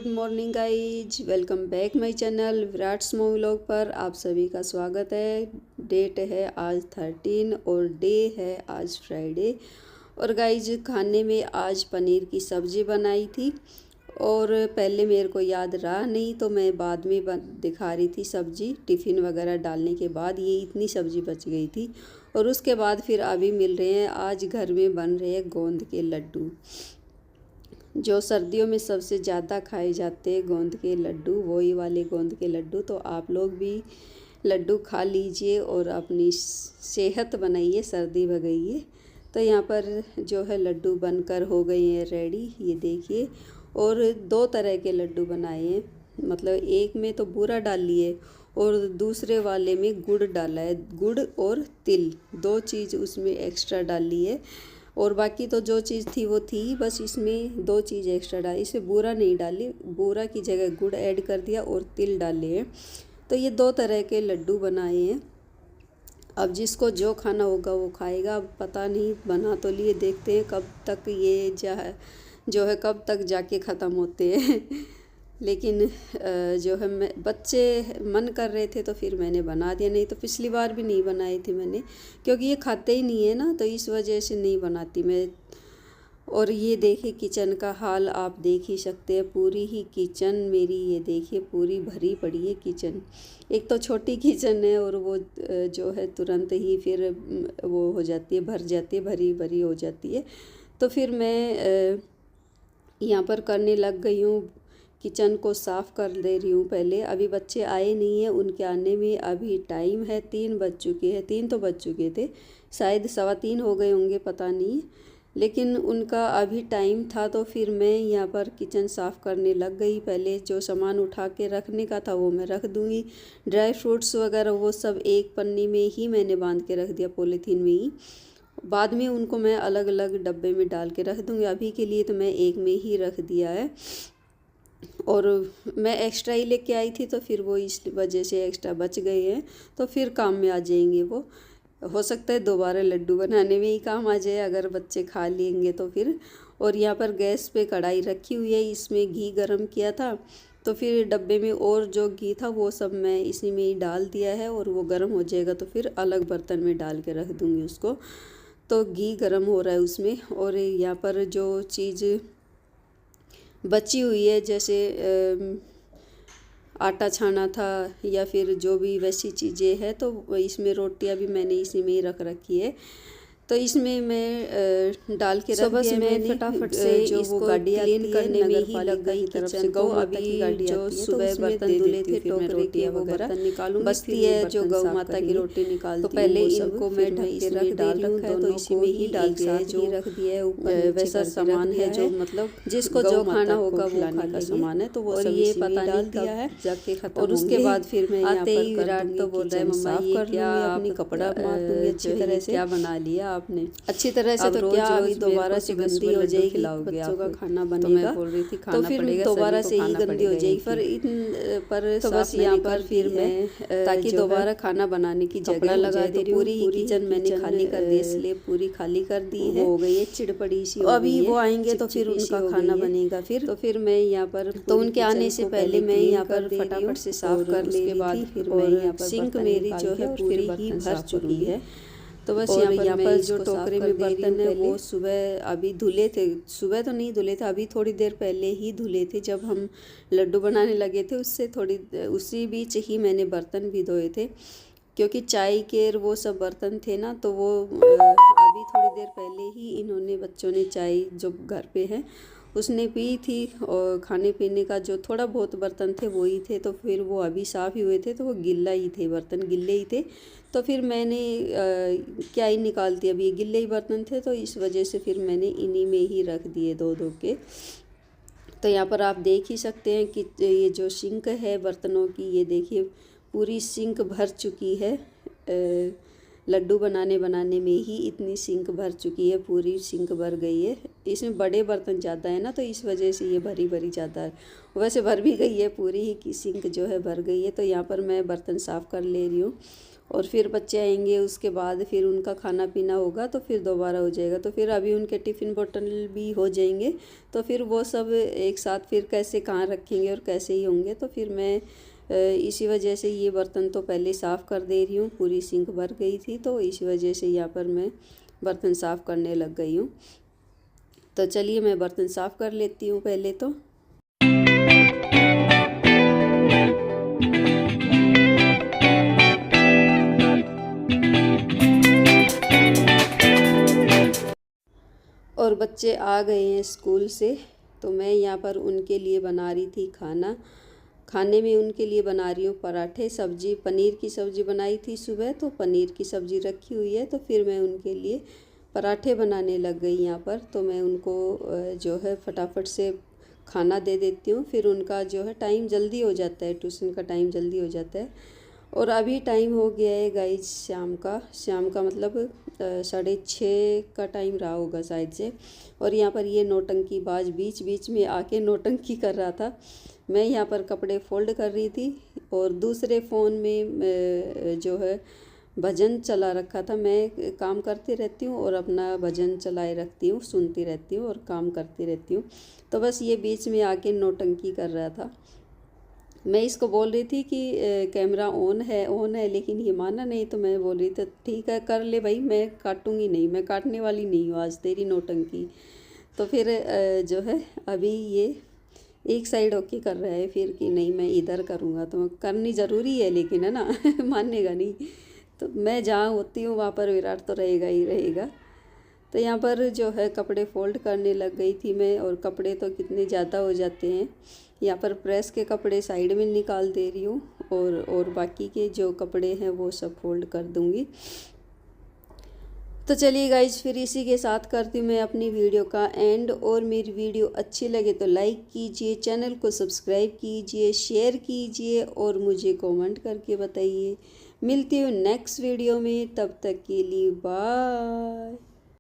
Morning guys, welcome back my channel Virat small vlog पर आप सभी का स्वागत है। डेट है आज 13 और डे है आज फ्राइडे। और गाइज खाने में आज पनीर की सब्ज़ी बनाई थी और पहले मेरे को याद रहा नहीं तो मैं बाद में दिखा रही थी सब्ज़ी। टिफ़िन वगैरह डालने के बाद ये इतनी सब्ज़ी बच गई थी और उसके बाद फिर अभी मिल रहे हैं। आज घर में बन रहे हैं गोंद के लड्डू, जो सर्दियों में सबसे ज़्यादा खाए जाते हैं गोंद के लड्डू, वही वाले गोंद के लड्डू। तो आप लोग भी लड्डू खा लीजिए और अपनी सेहत बनाइए, सर्दी भगाइए। तो यहाँ पर जो है लड्डू बनकर हो गए हैं रेडी, ये देखिए। और दो तरह के लड्डू बनाए हैं, मतलब एक में तो बूरा डाल लिए और दूसरे वाले में गुड़ डाला है। गुड़ और तिल दो चीज़ उसमें एक्स्ट्रा डाल ली है और बाकी तो जो चीज़ थी वो थी, बस इसमें दो चीज़ एक्स्ट्रा डाली। इसमें बूरा नहीं डाली, बूरा की जगह गुड़ ऐड कर दिया और तिल डाले हैं। तो ये दो तरह के लड्डू बनाए हैं। अब जिसको जो खाना होगा वो खाएगा। अब पता नहीं, बना तो लिए, देखते हैं कब तक ये जो है कब तक जाके ख़त्म होते हैं। लेकिन जो है मैं बच्चे मन कर रहे थे तो फिर मैंने बना दिया, नहीं तो पिछली बार भी नहीं बनाई थी मैंने, क्योंकि ये खाते ही नहीं है ना, तो इस वजह से नहीं बनाती मैं। और ये देखिए किचन का हाल आप देख ही सकते हैं, पूरी ही किचन मेरी ये देखिए पूरी भरी पड़ी है किचन। एक तो छोटी किचन है और वो जो है तुरंत ही फिर वो हो जाती है, भर जाती है, भरी भरी हो जाती है। तो फिर मैं यहाँ पर करने लग गई हूँ, किचन को साफ़ कर दे रही हूँ पहले। अभी बच्चे आए नहीं हैं, उनके आने में अभी टाइम है, 3 बज चुके हैं, 3 तो बज चुके थे, शायद 3:15 हो गए होंगे, पता नहीं। लेकिन उनका अभी टाइम था तो फिर मैं यहाँ पर किचन साफ़ करने लग गई। पहले जो सामान उठा के रखने का था वो मैं रख दूँगी, ड्राई फ्रूट्स वगैरह वो सब एक पन्नी में ही मैंने बांध के रख दिया, पॉलीथीन में ही। बाद में उनको मैं अलग अलग डब्बे में डाल के रख दूँगी, अभी के लिए तो मैं एक में ही रख दिया है। और मैं एक्स्ट्रा ही लेके आई थी तो फिर वो इस वजह से एक्स्ट्रा बच गए हैं, तो फिर काम में आ जाएंगे वो। हो सकता है दोबारा लड्डू बनाने में ही काम आ जाए अगर बच्चे खा लेंगे तो फिर। और यहाँ पर गैस पे कढ़ाई रखी हुई है, इसमें घी गरम किया था तो फिर डब्बे में और जो घी था वो सब मैं इसी में ही डाल दिया है और वो गर्म हो जाएगा तो फिर अलग बर्तन में डाल के रख दूँगी उसको। तो घी गरम हो रहा है उसमें। और यहाँ पर जो चीज़ बची हुई है, जैसे आटा छाना था या फिर जो भी वैसी चीज़ें हैं, तो इसमें रोटियां भी मैंने इसी में ही रख रखी है। तो इसमें मैं डाल के रख दिया। मैं फटाफट से जो वो गाड़ी क्लीन करने में ही लग गई तरफ से। गौ अभी जो सुबह बर्तन धुले थे टोकरे के वो बर्तन निकालूं, बचती है जो गौ माता की रोटी निकालती तो पहले इनको मैं ढक के रख डाल रखा है, तो इसी में ही डाल दिया है, जो रख दिया है ऊपर वैसा सामान है जो मतलब जिसको जो खाना होगा वो खाने का सामान है, तो वो सब ये पता नहीं दिया है जाके खत्म। और उसके बाद फिर मैं आते ही विराट तो बोल रहा है मम्मा ये क्या अपनी कपड़ा मार दूंगी अच्छी तरह से, क्या बना लिया आपने अच्छी तरह से, तो क्या अभी दोबारा से गंदी हो जाएगी, खिलाओगे बच्चों का खाना बनेगा। तो मैं बोल रही थी खाना तो फिर दोबारा से ही गंदी हो जाएगी। पर तो बस यहाँ पर फिर मैं ताकि दोबारा खाना बनाने की जगह लगा दे रही हूँ। पूरी किचन मैंने खाली कर दी, इसलिए पूरी खाली कर दी है, हो गई है चिड़पड़ी सी। अभी वो आएंगे तो फिर उनका खाना बनेगा फिर। तो फिर मैं यहाँ पर तो उनके आने से पहले मैं यहाँ पर फटाफट से साफ कर ले रही थी। फिर मैं यहाँ पर सिंक मेरी जो है पूरी ही भर चुकी है। तो बस यहाँ पर जो टोकरे में बर्तन है वो सुबह अभी धुले थे, सुबह तो नहीं धुले थे, अभी थोड़ी देर पहले ही धुले थे जब हम लड्डू बनाने लगे थे। उसी बीच ही मैंने बर्तन भी धोए थे, क्योंकि चाय के वो सब बर्तन थे ना, तो वो अभी थोड़ी देर पहले ही इन्होंने बच्चों ने चाय जो घर पे है उसने पी थी। और खाने पीने का जो थोड़ा बहुत बर्तन थे वो ही थे, तो फिर वो अभी साफ़ ही हुए थे, तो वो गिल्ला ही थे, बर्तन गिल्ले ही थे। तो फिर मैंने क्या ही निकालती, अभी ये गिल्ले ही बर्तन थे, तो इस वजह से फिर मैंने इन्हीं में ही रख दिए दो दो के। तो यहाँ पर आप देख ही सकते हैं कि ये जो सिंक है बर्तनों की, ये देखिए पूरी सिंक भर चुकी है। लड्डू बनाने में ही इतनी सिंक भर चुकी है, पूरी सिंक भर गई है। इसमें बड़े बर्तन ज़्यादा है ना, तो इस वजह से ये भरी भरी ज़्यादा है। वैसे भर भी गई है, पूरी ही की सिंक जो है भर गई है। तो यहाँ पर मैं बर्तन साफ़ कर ले रही हूँ और फिर बच्चे आएंगे, उसके बाद फिर उनका खाना पीना होगा तो फिर दोबारा हो जाएगा। तो फिर अभी उनके टिफ़िन बोतल भी हो जाएंगे, तो फिर वो सब एक साथ फिर कैसे कहाँ रखेंगे और कैसे ही होंगे। तो फिर मैं इसी वजह से ये बर्तन तो पहले साफ़ कर दे रही हूँ। पूरी सिंक भर गई थी तो इसी वजह से यहाँ पर मैं बर्तन साफ़ करने लग गई हूँ। तो चलिए मैं बर्तन साफ़ कर लेती हूँ पहले तो। और बच्चे आ गए हैं स्कूल से, तो मैं यहाँ पर उनके लिए बना रही थी खाना। खाने में उनके लिए बना रही हूँ पराठे, सब्जी, पनीर की सब्ज़ी बनाई थी सुबह, तो पनीर की सब्ज़ी रखी हुई है। तो फिर मैं उनके लिए पराठे बनाने लग गई यहाँ पर। तो मैं उनको जो है फटाफट से खाना दे देती हूँ, फिर उनका जो है टाइम जल्दी हो जाता है, ट्यूशन का टाइम जल्दी हो जाता है। और अभी टाइम हो गया है गाइज शाम का मतलब 6:30 का टाइम रहा होगा शायद से। और यहाँ पर ये नौटंकी बाज बीच बीच में आके नौटंकी कर रहा था। मैं यहाँ पर कपड़े फोल्ड कर रही थी और दूसरे फ़ोन में जो है भजन चला रखा था। मैं काम करती रहती हूँ और अपना भजन चलाए रखती हूँ, सुनती रहती हूँ और काम करती रहती हूँ। तो बस ये बीच में आके नौटंकी कर रहा था। मैं इसको बोल रही थी कि कैमरा ऑन है, लेकिन ये माना नहीं। तो मैं बोल रही थी ठीक है कर ले भाई, मैं काटूंगी नहीं, मैं काटने वाली नहीं हूँ आज तेरी नौटंकी। तो फिर जो है अभी ये एक साइड होके कर रहा है फिर कि नहीं मैं इधर करूँगा। तो करनी ज़रूरी है लेकिन, है ना मानेगा नहीं। तो मैं जहाँ होती हूँ वहाँ पर विराट तो रहेगा ही रहेगा। तो यहाँ पर जो है कपड़े फोल्ड करने लग गई थी मैं, और कपड़े तो कितने ज़्यादा हो जाते हैं। यहाँ पर प्रेस के कपड़े साइड में निकाल दे रही हूँ और बाकी के जो कपड़े हैं वो सब फोल्ड कर दूँगी। तो चलिए गाइज फिर इसी के साथ करती हूँ मैं अपनी वीडियो का एंड। और मेरी वीडियो अच्छी लगे तो लाइक कीजिए, चैनल को सब्सक्राइब कीजिए, शेयर कीजिए और मुझे कमेंट करके बताइए। मिलती हूँ नेक्स्ट वीडियो में, तब तक के लिए बाय।